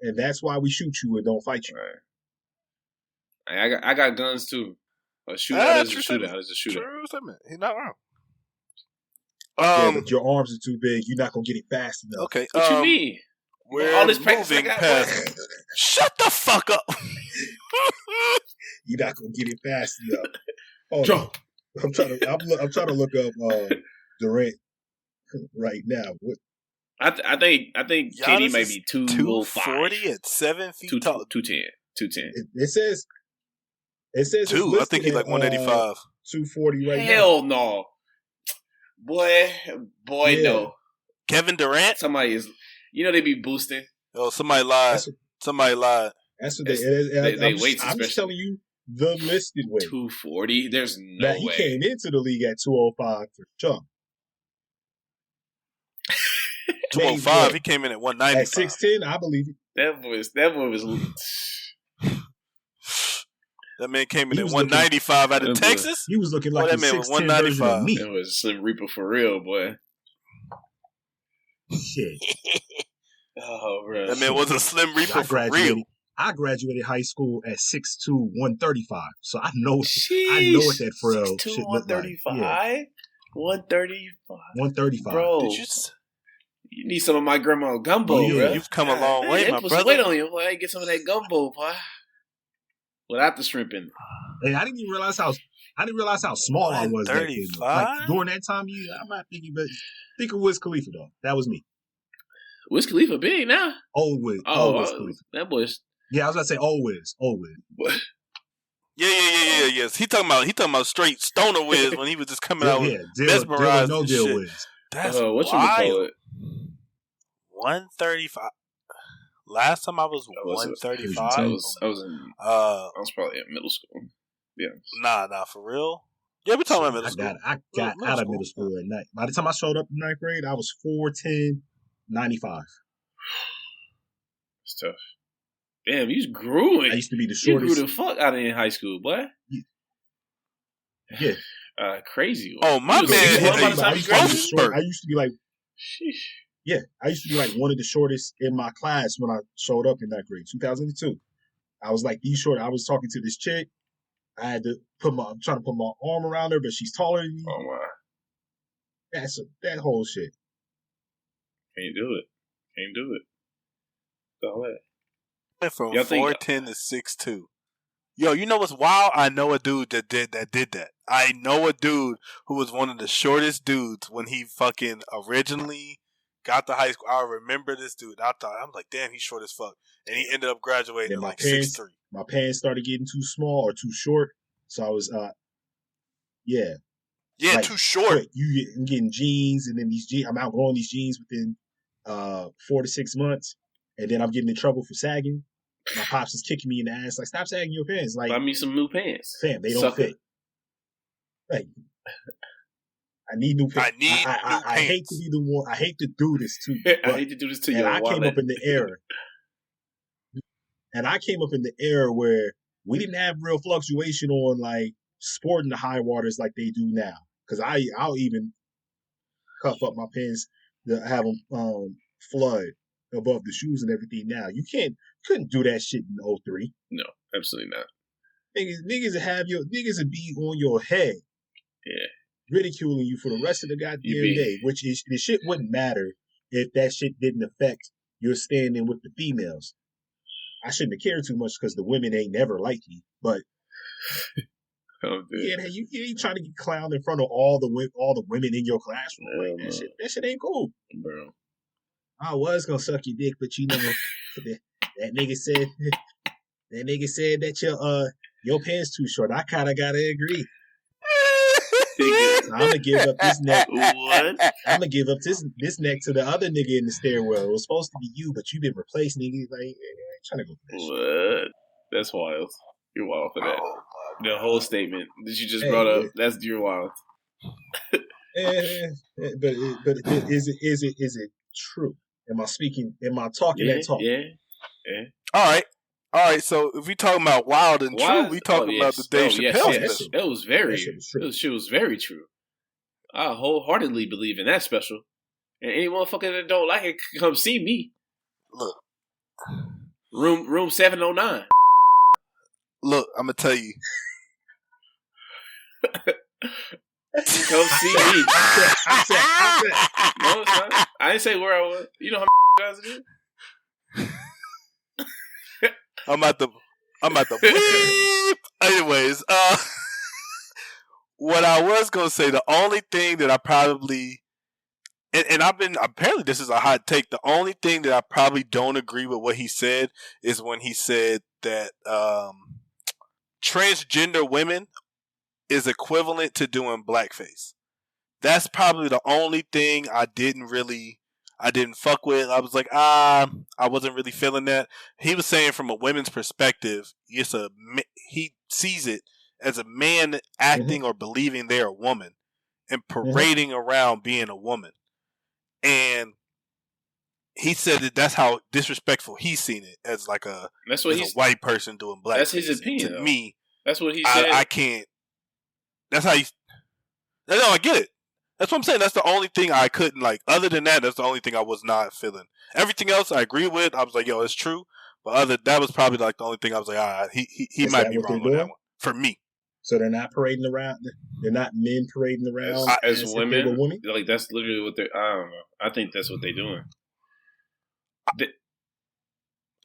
And that's why we shoot you and don't fight you. Right. I got guns, too. A shootout is a shootout. True statement. He's not wrong. Yeah, but your arms are too big. You're not going to get it fast enough. Okay. What you mean? We're all this practice moving past. Shut the fuck up. You're not going to get it fast enough. Jump. I'm trying to look up Durant right now. What? I think KD might be 240 at 7 feet tall. 210. It says 2. I think he's like 185. 240 right now. Hell no. Boy, yeah. No. Kevin Durant? Somebody is, they be boosting. Oh, somebody lied. That's what they weight. I'm just telling you the listed weight. 240. There's no way. He came into the league at 205 for sure. 205. He came in at 195. At 6'10", I believe it. That boy was. That man came in at 195 out of Texas. He was looking like that man was 195. That was Slim Reaper for real, boy. Shit. Oh, bro. That man was a Slim Reaper for real. I graduated high school at 6'2", 135. So I know what that frail shit looked like. 135? 135? 135. Bro. You need some of my grandma gumbo, bro. You've come a long way, my brother. Put brother. some weight on you, boy. Get some of that gumbo, boy. Without the shrimping. Hey, I didn't realize how small I was back then. Like, during that time, I'm not thinking, but think of Wiz Khalifa, though. That was me. Wiz Khalifa big now. Old Wiz. Oh, Wiz Khalifa. That boy's... Yeah, I was going to say old Wiz. Boy. Yes. He talking about straight stoner whiz when he was just coming out with deal or mesmerized no and deal shit. whiz. That's what you would call wild. it? 135. Last time I was 135. I was probably in middle school. Yeah. Nah, for real. Yeah, we talking about middle school. I got out of middle school at night. By the time I showed up in ninth grade, I was 4'10", 95. It's tough. Damn, you grew it. I used to be the shortest. You grew the fuck out of in high school, boy. Yeah. Crazy. Oh, my man. I used to be like, sheesh. Yeah, I used to be like one of the shortest in my class when I showed up in that grade, 2002. I was like the short. I was talking to this chick. I had to I'm trying to put my arm around her, but she's taller than me. Oh wow. That whole shit. Can't do it. All that. Went from 4'10" to 6'2". Yo, you know what's wild? I know a dude that did that. I know a dude who was one of the shortest dudes when he fucking originally got to high school. I remember this dude. I'm like, damn, he's short as fuck. And he ended up graduating like 6'3". My pants started getting too small or too short. So I was Yeah, like, too short. I'm getting jeans, and then these jeans, I'm outgrowing these jeans within 4 to 6 months, and then I'm getting in trouble for sagging. My pops is kicking me in the ass, like, stop sagging your pants. Like, buy me some new pants. Fam, they don't fit. Like, I need new pants. I hate to be the one. I hate to do this to you. I hate to do this to you. And I came up in the era where we didn't have real fluctuation on like sporting the high waters like they do now. Because I'll even cuff up my pants to have them flood above the shoes and everything. Now you couldn't do that shit in 03. No, absolutely not. Niggas would be on your head. Yeah. Ridiculing you for the rest of the goddamn day, which is the shit wouldn't matter if that shit didn't affect your standing with the females. I shouldn't have cared too much because the women ain't never liked me, but you ain't trying to get clowned in front of all the women in your classroom. Like, that shit ain't cool, bro. I was gonna suck your dick, but you know that nigga said that your pants too short. I kind of gotta agree. I'm gonna give up this neck. What? I'm gonna give up this neck to the other nigga in the stairwell. It was supposed to be you, but you've been replaced, nigga. Like, I ain't trying to go for this. What? That's wild. You're wild for that. The whole statement that you just brought up. You're wild. But is it true? Am I talking that talk? Yeah. All right, so if we talking about wild and true, we talking about the Dave Chappelle special. That was very true. That shit was very true. I wholeheartedly believe in that special. And any motherfucker that don't like it, come see me. Look. Room 709. Look, I'm going to tell you. Come see me. No, it's not. I didn't say where I was. You know how guys do? I'm at the beep. Anyways, what I was gonna say, the only thing that I probably and apparently this is a hot take. The only thing that I probably don't agree with what he said is when he said that transgender women is equivalent to doing blackface. That's probably the only thing I didn't fuck with. I was like, I wasn't really feeling that. He was saying from a women's perspective, he sees it as a man acting or believing they're a woman and parading around being a woman. And he said that's how disrespectful he's seen it as like a white person doing blackface. That's his opinion. To me, that's what he said. I can't. That's how you. No, I get it. That's what I'm saying. That's the only thing I couldn't like. Other than that, that's the only thing I was not feeling. Everything else I agree with. I was like, yo, it's true. But that was probably like the only thing I was like, all right, he might be wrong on that one. For me. So they're not parading around. They're not men parading around as women. Like that's literally what they're. I don't know. I think that's what they're doing.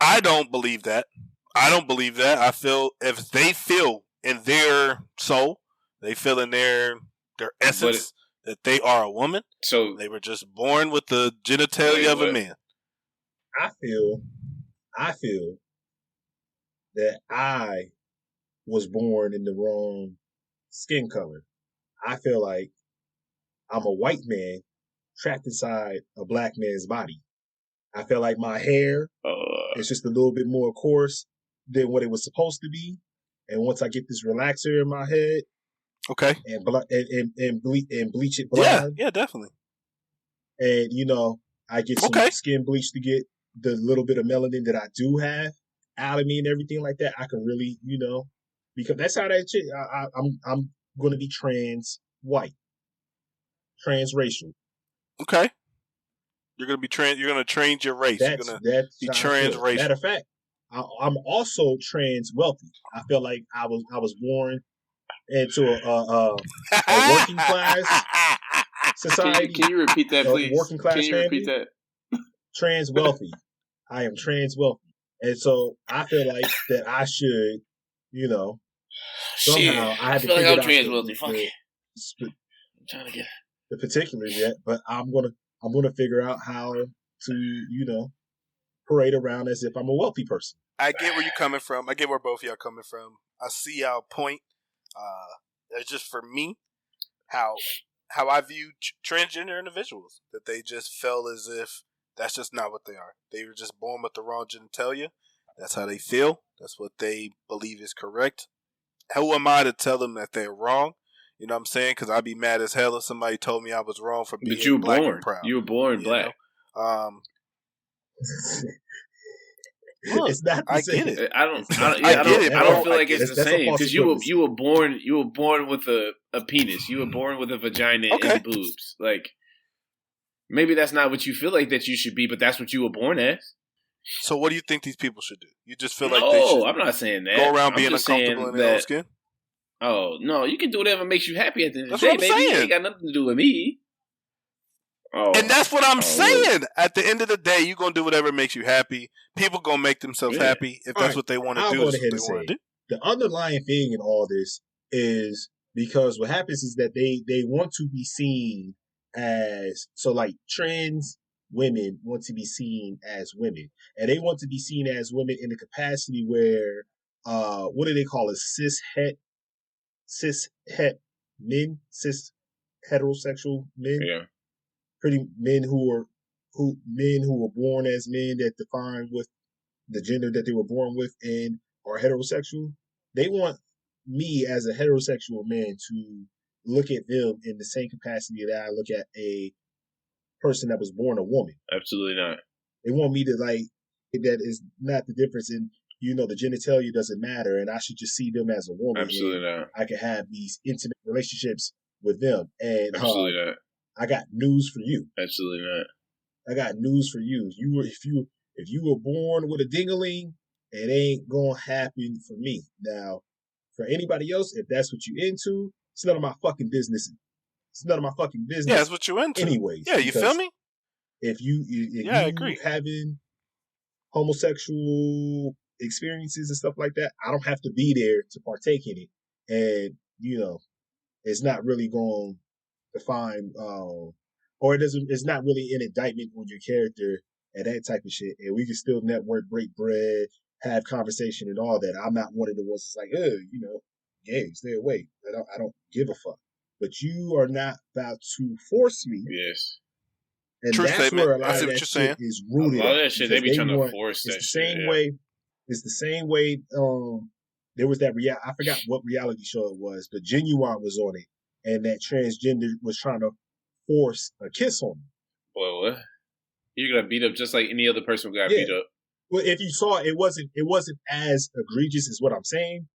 I don't believe that. I feel if they feel in their soul, they feel in their essence that they are a woman. So they were just born with the genitalia of a man. I feel that I was born in the wrong skin color. I feel like I'm a white man trapped inside a black man's body. I feel like my hair is just a little bit more coarse than what it was supposed to be. And once I get this relaxer in my head, Okay. and bleach it Yeah, blonde, yeah, definitely. and I get some Okay. skin bleach to get the little bit of melanin that I do have out of me and everything like that. I can really, because that's how that shit. I'm going to be trans white, transracial. Okay. You're gonna be You're gonna change your race. That's You're gonna be how I feel. Matter transracial. of fact, I'm also trans wealthy. I feel like I was born into a working class society. Can you repeat that, please? Working class Can you family. repeat that? Trans wealthy. I am trans wealthy, and so I feel like that I should, somehow I feel like I'm trans wealthy. Fuck it. I'm trying to get the particulars yet, but I'm gonna figure out how to parade around as if I'm a wealthy person. I get where you're coming from. I get where both of y'all coming from. I see y'all point. It's just for me how I view transgender individuals, that they just felt as if that's just not what they are. They were just born with the wrong genitalia. That's how they feel. That's what they believe is correct. Who am I to tell them that they're wrong? You know what I'm saying? Because I'd be mad as hell if somebody told me I was wrong for being black and proud. You were born black. Look, it's not the same. Get it. I don't feel like it's the same because you were born with a penis. You were born with a vagina and boobs. Like, maybe that's not what you feel like that you should be, but that's what you were born as. So what do you think these people should do? You just feel like they should? I'm not saying that. Go around being uncomfortable in their own skin? Oh no, you can do whatever makes you happy at the end of the day, baby. It ain't got nothing to do with me. Oh, and that's what I'm saying. At the end of the day, you're going to do whatever makes you happy. People going to make themselves happy. If that's what they want to do, that's what they want to do. The underlying thing in all this is because what happens is that they want to be seen as, so like trans women want to be seen as women. And they want to be seen as women in the capacity where, what do they call it? Cis heterosexual men. Yeah. Pretty men who were born as men that define with the gender that they were born with and are heterosexual. They want me as a heterosexual man to look at them in the same capacity that I look at a person that was born a woman. Absolutely not. They want me to that is not the difference in, the genitalia doesn't matter and I should just see them as a woman. Absolutely not. I can have these intimate relationships with them. And absolutely not. I got news for you. Absolutely not. I got news for you. If you were born with a dingaling, it ain't gonna happen for me. Now, for anybody else, if that's what you into, it's none of my fucking business. It's none of my fucking business. Yeah, that's what you into. Anyways. Yeah, you feel me? If you I agree. Having homosexual experiences and stuff like that, I don't have to be there to partake in it. And, it's not really going define or it's not really an indictment on your character and that type of shit, and we can still network, break bread, have conversation and all that. I'm not one of the ones that's like, gay, stay away. I don't give a fuck. But you are not about to force me. Yes. And true that's statement. where a lot of that shit is rooted. A lot of that shit, they be trying to force that shit. It's the same way there was that I forgot what reality show it was, but Genuine was on it. And that transgender was trying to force a kiss on him. Boy, what? You're gonna beat up just like any other person who got beat up. Well, if you saw it wasn't as egregious as what I'm saying,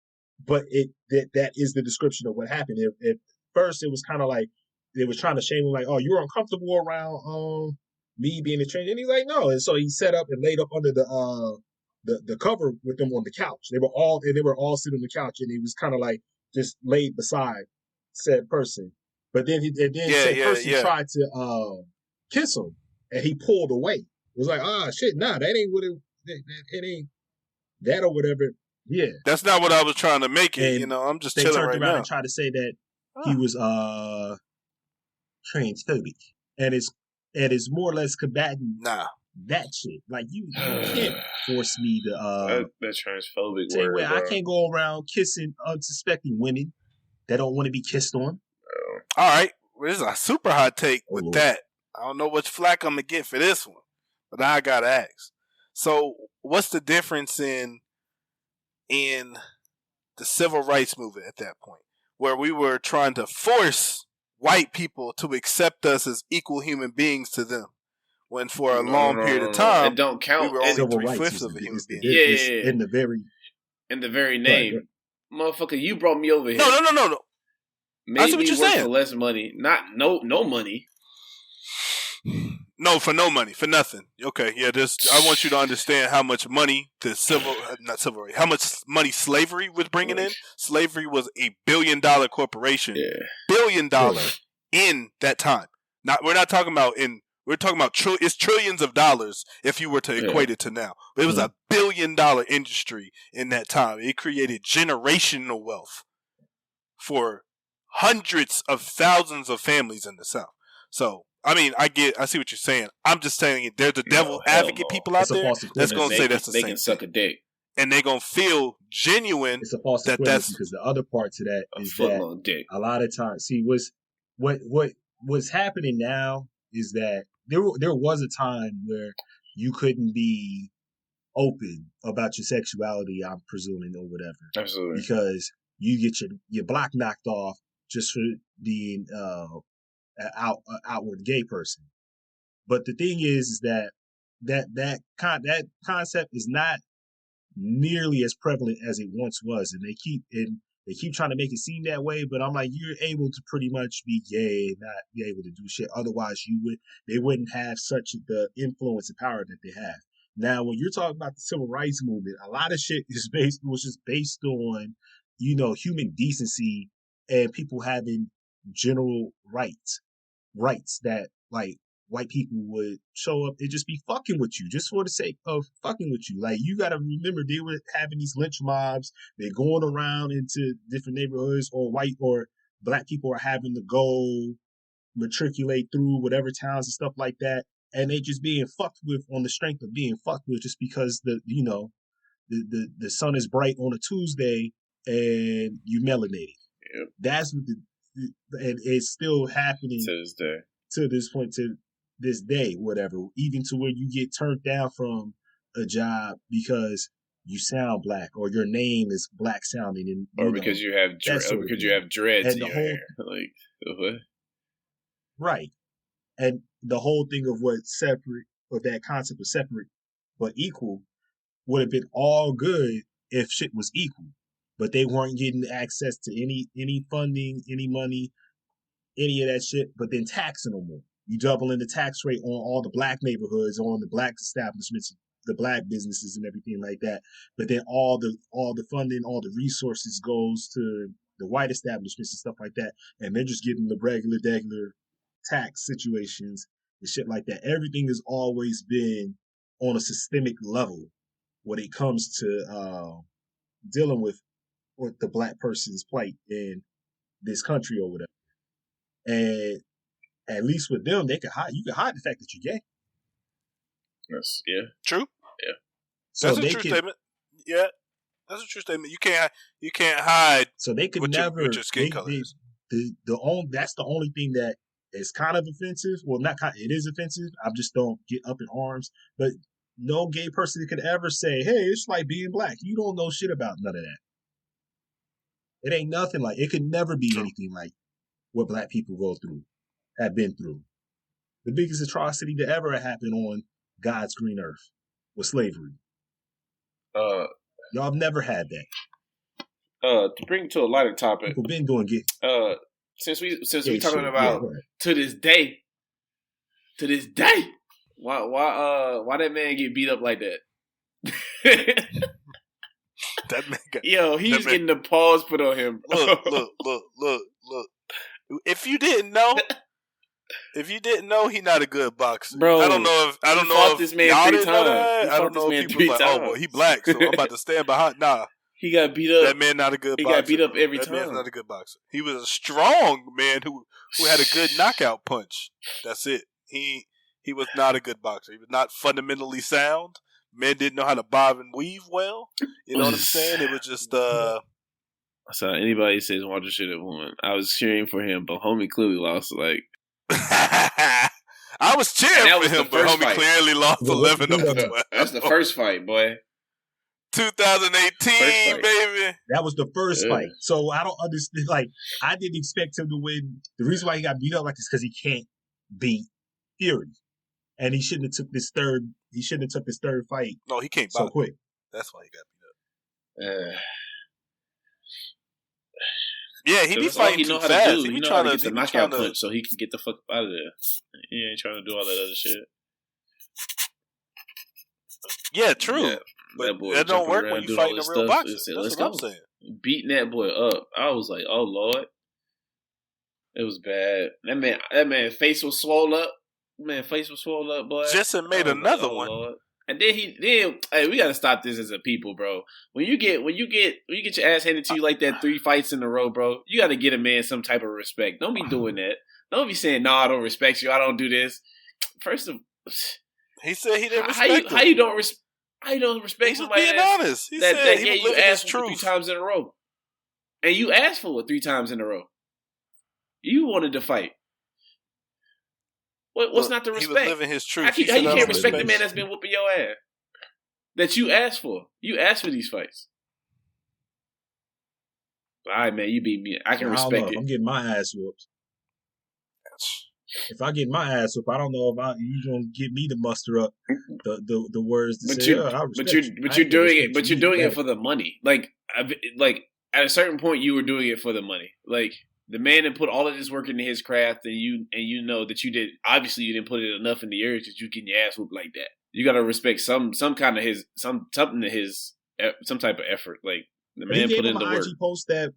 but that is the description of what happened. If first it was kind of like they was trying to shame him, like, oh, you're uncomfortable around me being a trans, and he's like, no, and so he set up and laid up under the cover with them on the couch. They were all sitting on the couch, and he was kind of like just laid beside said person, but then said person tried to kiss him, and he pulled away. It was like, shit, nah, that ain't what it ain't that or whatever. Yeah, that's not what I was trying to make it. And I'm just chilling right now. They turned around and tried to say that he was transphobic, and it's more or less combating that shit. Like you can't force me to that transphobic say word, where I bro. can't go around kissing unsuspecting women that don't want to be kissed on. All right, well, this is a super hot take with Lord. that. I don't know which flack I'm gonna get for this one, but now I gotta ask. So, what's the difference in the civil rights movement at that point, where we were trying to force white people to accept us as equal human beings to them, when for a long period of time it don't count. we were only Civil rights 3/5 of a human being. Yeah. in the very In the very name, motherfucker, you brought me over here. No. I see Made what me you're work saying. for less money. No money. No, for no money, for nothing. Okay, yeah. I want you to understand how much money how much money slavery was bringing in. Slavery was a $1 billion corporation, $1 billion in that time. We're not talking about in. We're talking about it's trillions of dollars if you were to equate it to now. But it was $1 billion industry in that time. It created generational wealth for hundreds of thousands of families in the South. So, I mean, I see what you're saying. I'm just saying there's the devil advocate people out there that's going to say that's the same thing. They can suck a dick. And they're going to feel genuine. It's a false equivalence because the other part to that is that dick. a lot of times, what's happening now is that there was a time where you couldn't be open about your sexuality, I'm presuming, or whatever. Absolutely. Because you get your block knocked off just for being an outward gay person. But the thing is that concept is not nearly as prevalent as it once was, and they keep trying to make it seem that way. But I'm like, you're able to pretty much be gay and not be able to do shit. Otherwise, they wouldn't have such the influence and power that they have. Now, when you're talking about the civil rights movement, a lot of shit was just based on, human decency and people having general rights that like white people would show up and just be fucking with you just for the sake of fucking with you. Like, you got to remember, they were having these lynch mobs. They're going around into different neighborhoods, or white or black people are having to go matriculate through whatever towns and stuff like that. And they just being fucked with on the strength of being fucked with just because the sun is bright on a Tuesday and you melanated. Yep. That's what and it's still happening to this day. To this point, to this day, whatever. Even to where you get turned down from a job because you sound black or your name is black sounding, or because you have dreads and in your hair. Like what? Right. And the whole thing of that concept of separate but equal would have been all good if shit was equal. But they weren't getting access to any funding, any money, any of that shit, but then taxing them more. You doubling the tax rate on all the black neighborhoods, on the black establishments, the black businesses and everything like that. But then all the funding, all the resources goes to the white establishments and stuff like that. And they're just getting the regular tax situations and shit like that. Everything has always been on a systemic level when it comes to dealing with the black person's plight in this country or whatever. And at least with them, you can hide the fact that you're gay. Yes, yeah. True. Yeah. So that's a true statement. Yeah. That's a true statement. You can't hide. So they could never. What your skin color is. That's the only thing that is kind of offensive. Well, it is offensive. I just don't get up in arms. But no gay person could ever say, "Hey, it's like being black." You don't know shit about none of that. It ain't nothing like. It could never be anything like what black people have been through. The biggest atrocity to ever happen on God's green earth was slavery. Y'all have never had that. To bring to a lighter topic, people been doing it. Since we talking about to this day, why that man get beat up like that? That man he's getting the paws put on him. Look. If you didn't know, he not a good boxer. Bro, I don't know if this man y'all 3 didn't know that. I don't know if people like, oh, well, he black, so I'm about to stand behind. Nah. He got beat up. That man not a good boxer. He got beat up every time. That man's not a good boxer. He was a strong man who had a good knockout punch. That's it. He He was not a good boxer. He was not fundamentally sound. Men didn't know how to bob and weave well. You know what I'm saying? It was just So anybody says Walter should have won. I was cheering for him, but homie clearly lost. Like I was cheering for him, but homie clearly lost 11 of the 12. That's the first fight, boy. 2018, baby. That was the first fight. So I don't understand. Like, I didn't expect him to win. The reason why he got beat up like this because he can't beat Fury, and he shouldn't have took this third. He shouldn't have took this third fight. No, he can't so quick. That's why he got beat up. Yeah, he be fighting too fast. He be trying to get the knockout punch so he can get the fuck up out of there. He ain't trying to do all that other shit. Yeah, true. Yeah, but that don't work when you fighting a real boxer. That's what I'm saying. Beating that boy up. I was like, oh Lord. It was bad. That man face was swole up. Boy. Jensen made another one. Lord. And then hey, we gotta stop this as a people, bro. When you get your ass handed to you like that 3 fights in a row, bro, you gotta get a man some type of respect. Don't be doing that. Don't be saying, "No, I don't respect you. I don't do this." First of, he said he didn't respect how you don't respect somebody? He was being honest. He said he was living his truth 3 times in a row, and you asked for it 3 times in a row. You wanted to fight. What's not to respect? He was living his truth. How you can't respect the man that's been whooping your ass? That you asked for. You asked for these fights. All right, man, you beat me. I can respect it. I'm getting my ass whooped. If I get my ass whooped, I don't know if you gonna get me to muster up the words to say. You're doing it. But you're doing it for the money. Like at a certain point, you were doing it for the money. Like. The man that put all of this work into his craft, and you know that you did. Obviously, you didn't put it enough in the areas that you getting your ass whooped like that. You got to respect some kind of some type of effort. Like the man put in the work. IG post that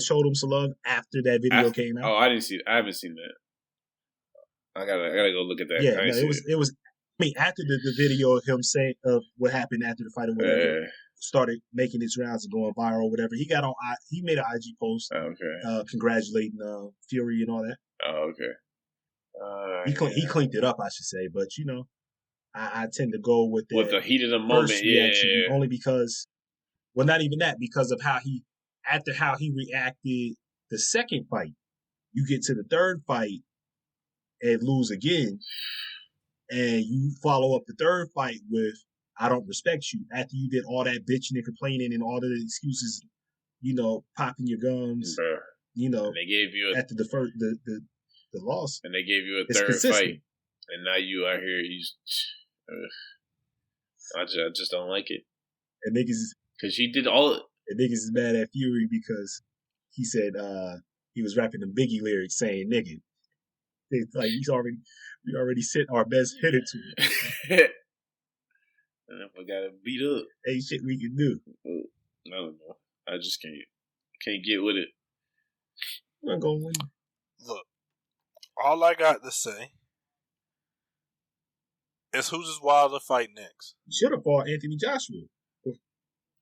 showed him some love after that video came out. Oh, I haven't seen that. I gotta go look at that. Yeah, it was. I mean, after the video of him saying of what happened after the fight or whatever. Started making its rounds and going viral or whatever. He made an IG post congratulating Fury and all that. Oh, okay. He cleaned it up, I should say. But, you know, I tend to go with the heat of the moment, reaction, only because, well, not even that, because of how he reacted the second fight. You get to the third fight and lose again, and you follow up the third fight with, I don't respect you. After you did all that bitching and complaining and all the excuses, you know, popping your gums, you know, and they gave you after the loss, and they gave you a third fight, and now you are here. I just don't like it. And niggas, because she did all it. And niggas is mad at Fury because he said he was rapping them Biggie lyrics saying "nigga." It's like we already sent our best hitter to him. And if I got to beat up, ain't shit we can do. I don't know. I just can't get with it. I'm not gonna win. Look, all I got to say is who's his Wilder fight next? He should have fought Anthony Joshua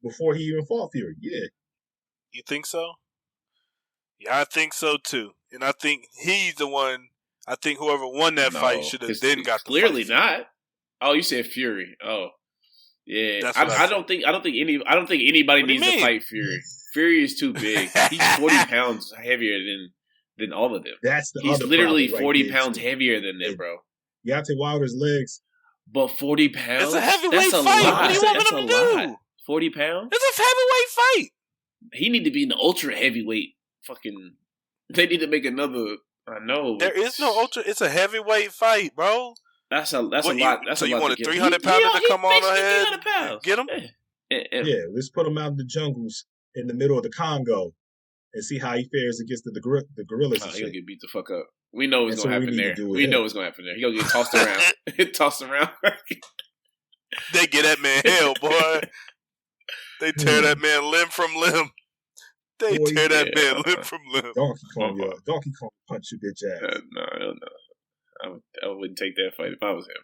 before he even fought Fury. Yeah. You think so? Yeah, I think so too. And I think he's the one. I think whoever won that fight should have then got the clearly fight. Not. Oh, you said Fury. Oh. Yeah, I don't think anybody needs to fight Fury. Fury is too big. He's 40 pounds heavier than all of them. He's literally 40 pounds heavier than them, bro. You have to take Wilder's legs. But 40 pounds? It's a heavyweight fight. What do you want him to do? 40 pounds? It's a heavyweight fight. He need to be in the ultra heavyweight. Fucking. They need to make another. I know. There is no ultra. It's a heavyweight fight, bro. That's a lot. So you want a 300-pounder to come on ahead and get him? Yeah, let's put him out in the jungles in the middle of the Congo and see how he fares against the gorillas. He's going to get beat the fuck up. We know what's going to happen there. We know what's going to happen there. He's going to get tossed around. Tossed around. They get that man hell, boy. They tear that man limb from limb. They tear that man limb from limb. Donkey Kong punch your bitch ass. No. I wouldn't take that fight if I was him.